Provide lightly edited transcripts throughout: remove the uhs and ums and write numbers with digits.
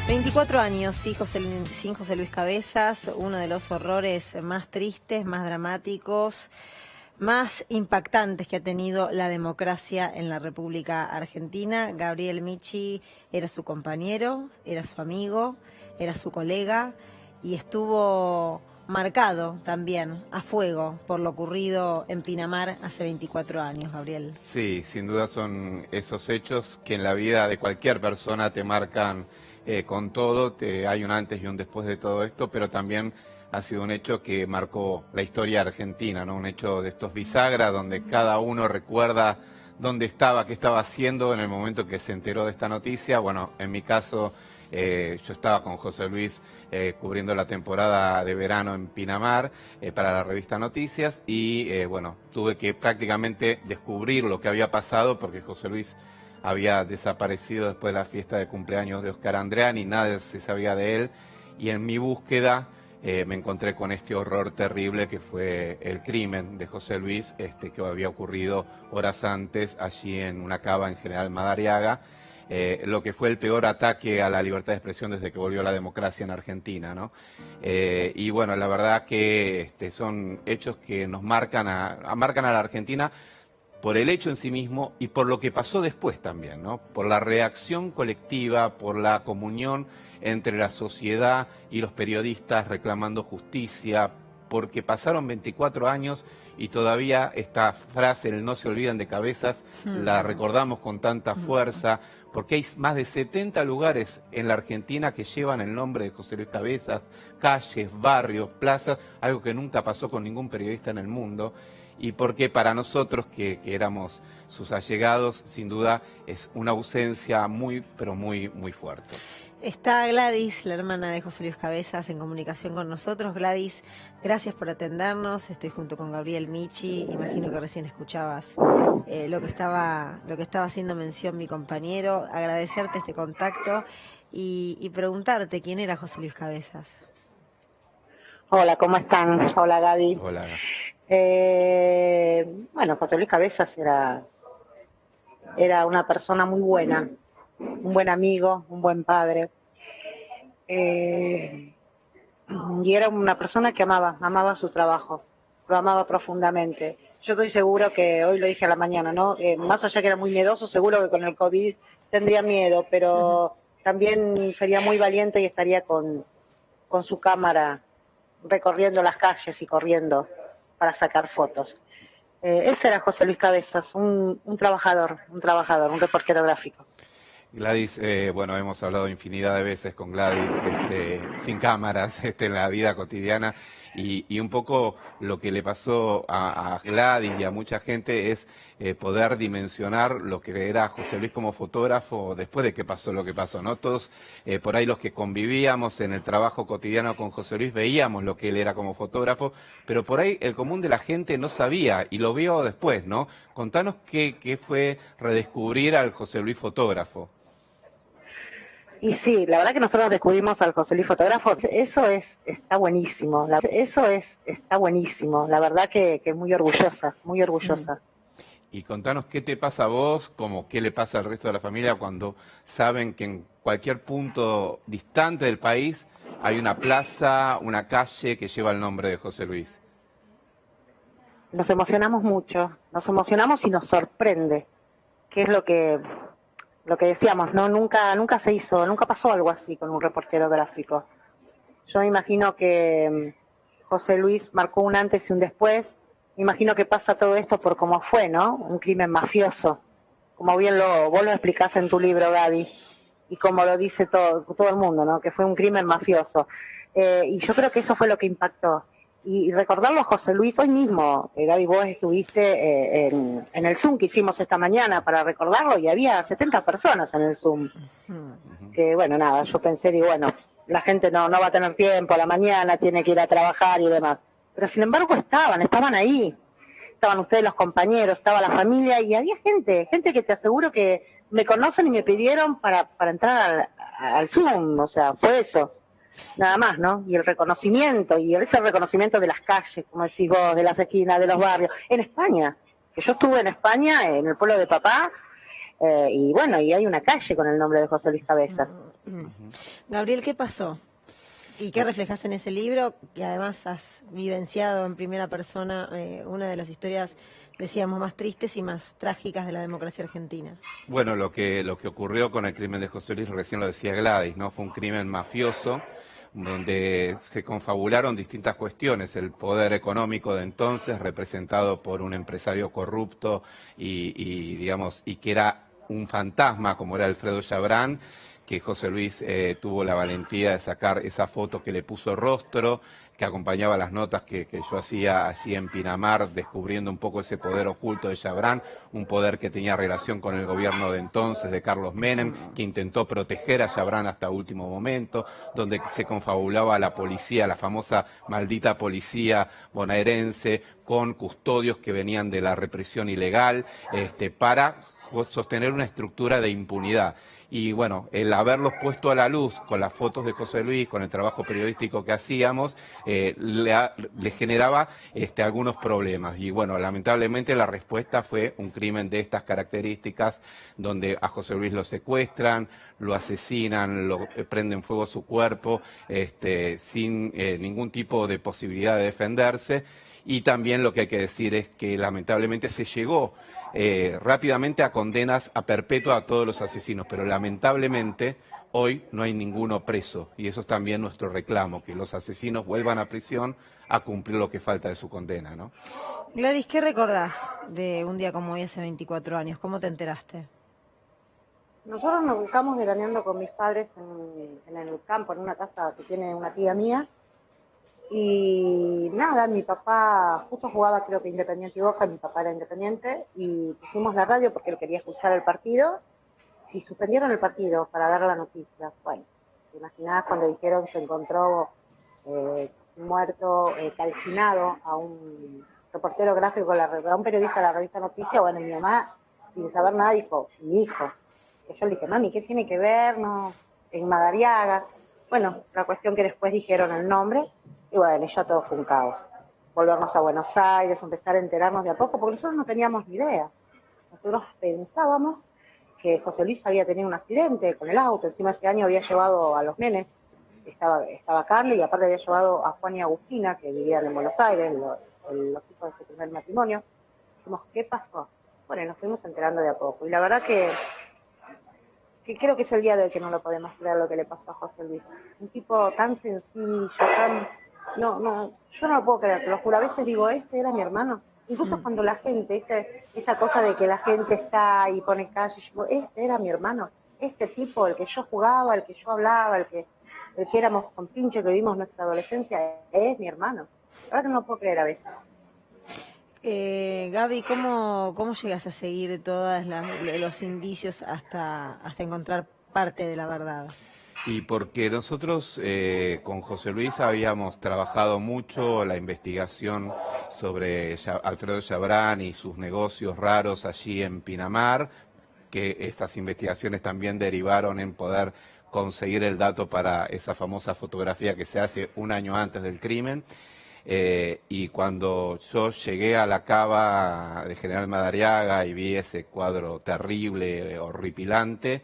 24 años sin José Luis Cabezas, uno de los horrores más tristes, más dramáticos, más impactantes que ha tenido la democracia en la República Argentina. Gabriel Michi era su compañero, era su amigo, era su colega y estuvo marcado también a fuego por lo ocurrido en Pinamar hace 24 años, Gabriel. Sí, sin duda son esos hechos que en la vida de cualquier persona te marcan con todo, hay un antes y un después de todo esto, pero también ha sido un hecho que marcó la historia argentina, ¿no? Un hecho de estos bisagras donde cada uno recuerda dónde estaba, qué estaba haciendo en el momento que se enteró de esta noticia. Bueno, en mi caso, yo estaba con José Luis cubriendo la temporada de verano en Pinamar para la revista Noticias y bueno, tuve que prácticamente descubrir lo que había pasado porque José Luis había desaparecido después de la fiesta de cumpleaños de Oscar Andreani, nada se sabía de él y en mi búsqueda me encontré con este horror terrible que fue el crimen de José Luis, que había ocurrido horas antes allí en una cava en General Madariaga, lo que fue el peor ataque a la libertad de expresión desde que volvió la democracia en Argentina, ¿no? Y bueno, la verdad que son hechos que nos marcan a la Argentina por el hecho en sí mismo y por lo que pasó después también, ¿no? Por la reacción colectiva, por la comunión entre la sociedad y los periodistas reclamando justicia, porque pasaron 24 años y todavía esta frase, el no se olvidan de Cabezas, la recordamos con tanta fuerza, porque hay más de 70 lugares en la Argentina que llevan el nombre de José Luis Cabezas, calles, barrios, plazas, algo que nunca pasó con ningún periodista en el mundo. Y porque para nosotros, que éramos sus allegados, sin duda es una ausencia muy, pero muy, muy fuerte. Está Gladys, la hermana de José Luis Cabezas, en comunicación con nosotros. Gladys, gracias por atendernos. Estoy junto con Gabriel Michi. Imagino que recién escuchabas lo que estaba haciendo mención mi compañero. Agradecerte este contacto y preguntarte quién era José Luis Cabezas. Hola, ¿cómo están? Hola, Gaby. Hola. Bueno, José Luis Cabezas era una persona muy buena, un buen amigo, un buen padre. Y era una persona que amaba su trabajo, lo amaba profundamente. Yo estoy seguro que, hoy lo dije a la mañana, ¿no? Más allá que era muy miedoso, seguro que con el COVID tendría miedo, pero también sería muy valiente y estaría con su cámara recorriendo las calles y corriendo para sacar fotos. Ese era José Luis Cabezas, un trabajador, un reportero gráfico. Gladys, bueno, hemos hablado infinidad de veces con Gladys, sin cámaras, en la vida cotidiana, y un poco lo que le pasó a Gladys y a mucha gente es poder dimensionar lo que era José Luis como fotógrafo después de que pasó lo que pasó, ¿no? Todos, por ahí los que convivíamos en el trabajo cotidiano con José Luis, veíamos lo que él era como fotógrafo, pero por ahí el común de la gente no sabía, y lo vio después, ¿no? Contanos qué fue redescubrir al José Luis fotógrafo. Y sí, la verdad que nosotros descubrimos al José Luis fotógrafo, está buenísimo, está buenísimo, la verdad que muy orgullosa, muy orgullosa. Y contanos qué te pasa a vos, como qué le pasa al resto de la familia cuando saben que en cualquier punto distante del país hay una plaza, una calle que lleva el nombre de José Luis. Nos emocionamos mucho, nos emocionamos y nos sorprende, que es lo que decíamos, ¿no? Nunca pasó algo así con un reportero gráfico. Yo me imagino que José Luis marcó un antes y un después. Me imagino que pasa todo esto por cómo fue, ¿no? Un crimen mafioso. Como bien vos lo explicás en tu libro, Gaby, y como lo dice todo el mundo, ¿no? Que fue un crimen mafioso. Y yo creo que eso fue lo que impactó. Y recordarlo a José Luis hoy mismo, Gaby, vos estuviste en el Zoom que hicimos esta mañana para recordarlo y había 70 personas en el Zoom. Que bueno, nada, yo pensé, digo, bueno, la gente no va a tener tiempo, a la mañana tiene que ir a trabajar y demás. Pero sin embargo estaban ahí. Estaban ustedes los compañeros, estaba la familia y había gente que te aseguro que me conocen y me pidieron para entrar al Zoom, o sea, fue eso. Nada más, ¿no? Y el reconocimiento, y ese reconocimiento de las calles, como decís vos, de las esquinas, de los barrios, en España, que yo estuve en España, en el pueblo de papá, y bueno, y hay una calle con el nombre de José Luis Cabezas. Gabriel, ¿qué pasó? ¿Y qué reflejas en ese libro? Que además has vivenciado en primera persona una de las historias, decíamos, más tristes y más trágicas de la democracia argentina. Bueno, lo que ocurrió con el crimen de José Luis, recién lo decía Gladys, ¿no? Fue un crimen mafioso donde se confabularon distintas cuestiones. El poder económico de entonces, representado por un empresario corrupto y que era un fantasma, como era Alfredo Chabrán, que José Luis tuvo la valentía de sacar esa foto que le puso rostro, que acompañaba las notas que yo hacía allí en Pinamar, descubriendo un poco ese poder oculto de Chabrán, un poder que tenía relación con el gobierno de entonces, de Carlos Menem, que intentó proteger a Chabrán hasta último momento, donde se confabulaba la policía, la famosa maldita policía bonaerense, con custodios que venían de la represión ilegal, para sostener una estructura de impunidad. Y bueno, el haberlos puesto a la luz con las fotos de José Luis, con el trabajo periodístico que hacíamos, le generaba algunos problemas. Y bueno, lamentablemente la respuesta fue un crimen de estas características, donde a José Luis lo secuestran, lo asesinan, prenden fuego su cuerpo, sin ningún tipo de posibilidad de defenderse. Y también lo que hay que decir es que lamentablemente se llegó rápidamente a condenas a perpetua a todos los asesinos, pero lamentablemente hoy no hay ninguno preso y eso es también nuestro reclamo, que los asesinos vuelvan a prisión a cumplir lo que falta de su condena, ¿no? Gladys, ¿qué recordás de un día como hoy hace 24 años? ¿Cómo te enteraste? Nosotros nos estamos veraneando con mis padres en el campo, en una casa que tiene una tía mía. Y nada, mi papá justo jugaba, creo que Independiente y Boca, mi papá era Independiente, y pusimos la radio porque él quería escuchar el partido, y suspendieron el partido para dar la noticia. Bueno, te imaginás cuando dijeron que se encontró muerto, calcinado a un reportero gráfico, a un periodista de la revista Noticias. Bueno, mi mamá, sin saber nada, dijo, mi hijo. Y yo le dije, mami, ¿qué tiene que ver? No, en Madariaga. Bueno, la cuestión que después dijeron el nombre, y bueno, ya todo fue un caos. Volvernos a Buenos Aires, empezar a enterarnos de a poco, porque nosotros no teníamos ni idea. Nosotros pensábamos que José Luis había tenido un accidente con el auto, encima ese año había llevado a los nenes, estaba Carly, y aparte había llevado a Juan y Agustina, que vivían en Buenos Aires, los hijos de su primer matrimonio. Dijimos, ¿qué pasó? Bueno, nos fuimos enterando de a poco. Y la verdad que creo que es el día de hoy que no lo podemos creer lo que le pasó a José Luis. Un tipo tan sencillo, No, yo no lo puedo creer, te lo juro. A veces digo, este era mi hermano. Incluso cuando la gente, esa cosa de que la gente está y pone calle, yo digo, este era mi hermano. Este tipo, el que yo jugaba, el que yo hablaba, el que éramos con pinche, que vivimos nuestra adolescencia, es mi hermano. La verdad que no lo puedo creer a veces. Gaby, ¿cómo llegas a seguir todos los indicios hasta encontrar parte de la verdad? Y porque nosotros con José Luis habíamos trabajado mucho la investigación sobre Alfredo Chabrán y sus negocios raros allí en Pinamar, que estas investigaciones también derivaron en poder conseguir el dato para esa famosa fotografía que se hace un año antes del crimen. Y cuando yo llegué a la cava de General Madariaga y vi ese cuadro terrible, horripilante,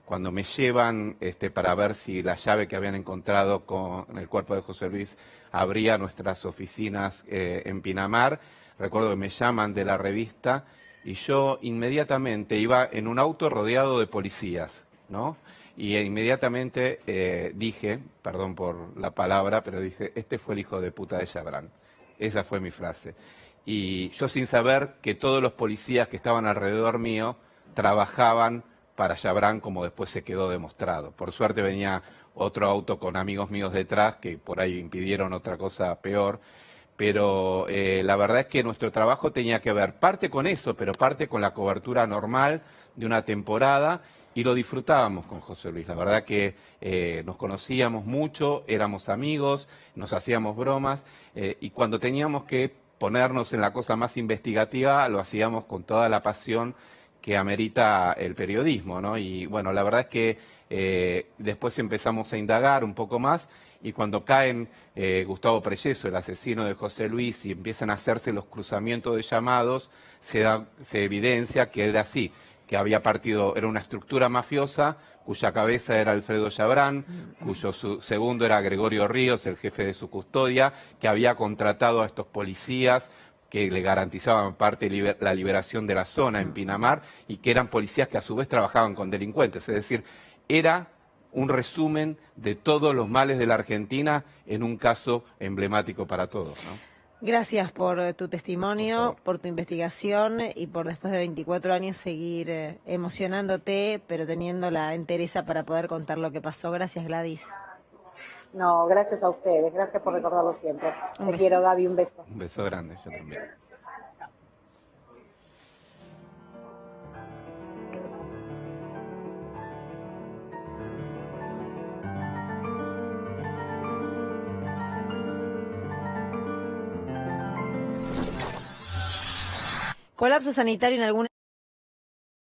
cuando me llevan para ver si la llave que habían encontrado con el cuerpo de José Luis abría nuestras oficinas en Pinamar, recuerdo que me llaman de la revista y yo inmediatamente iba en un auto rodeado de policías, ¿no? Y inmediatamente dije, perdón por la palabra, pero dije, este fue el hijo de puta de Chabrán. Esa fue mi frase. Y yo sin saber que todos los policías que estaban alrededor mío trabajaban para Chabrán, como después se quedó demostrado. Por suerte venía otro auto con amigos míos detrás que por ahí impidieron otra cosa peor. Pero la verdad es que nuestro trabajo tenía que ver parte con eso, pero parte con la cobertura normal de una temporada. Y lo disfrutábamos con José Luis. La verdad que nos conocíamos mucho, éramos amigos, nos hacíamos bromas y cuando teníamos que ponernos en la cosa más investigativa lo hacíamos con toda la pasión que amerita el periodismo, ¿no? Y bueno, la verdad es que después empezamos a indagar un poco más y cuando caen Gustavo Preyeso, el asesino de José Luis, y empiezan a hacerse los cruzamientos de llamados, se evidencia que era así, que había partido, era una estructura mafiosa, cuya cabeza era Alfredo Chabrán, cuyo segundo era Gregorio Ríos, el jefe de su custodia, que había contratado a estos policías que le garantizaban parte la liberación de la zona en Pinamar, y que eran policías que a su vez trabajaban con delincuentes. Es decir, era un resumen de todos los males de la Argentina en un caso emblemático para todos, ¿no? Gracias por tu testimonio, por tu investigación y por después de 24 años seguir emocionándote, pero teniendo la entereza para poder contar lo que pasó. Gracias, Gladys. No, gracias a ustedes, gracias por recordarlo siempre. Te quiero, Gaby, un beso. Un beso grande, yo también. Colapso sanitario en algunas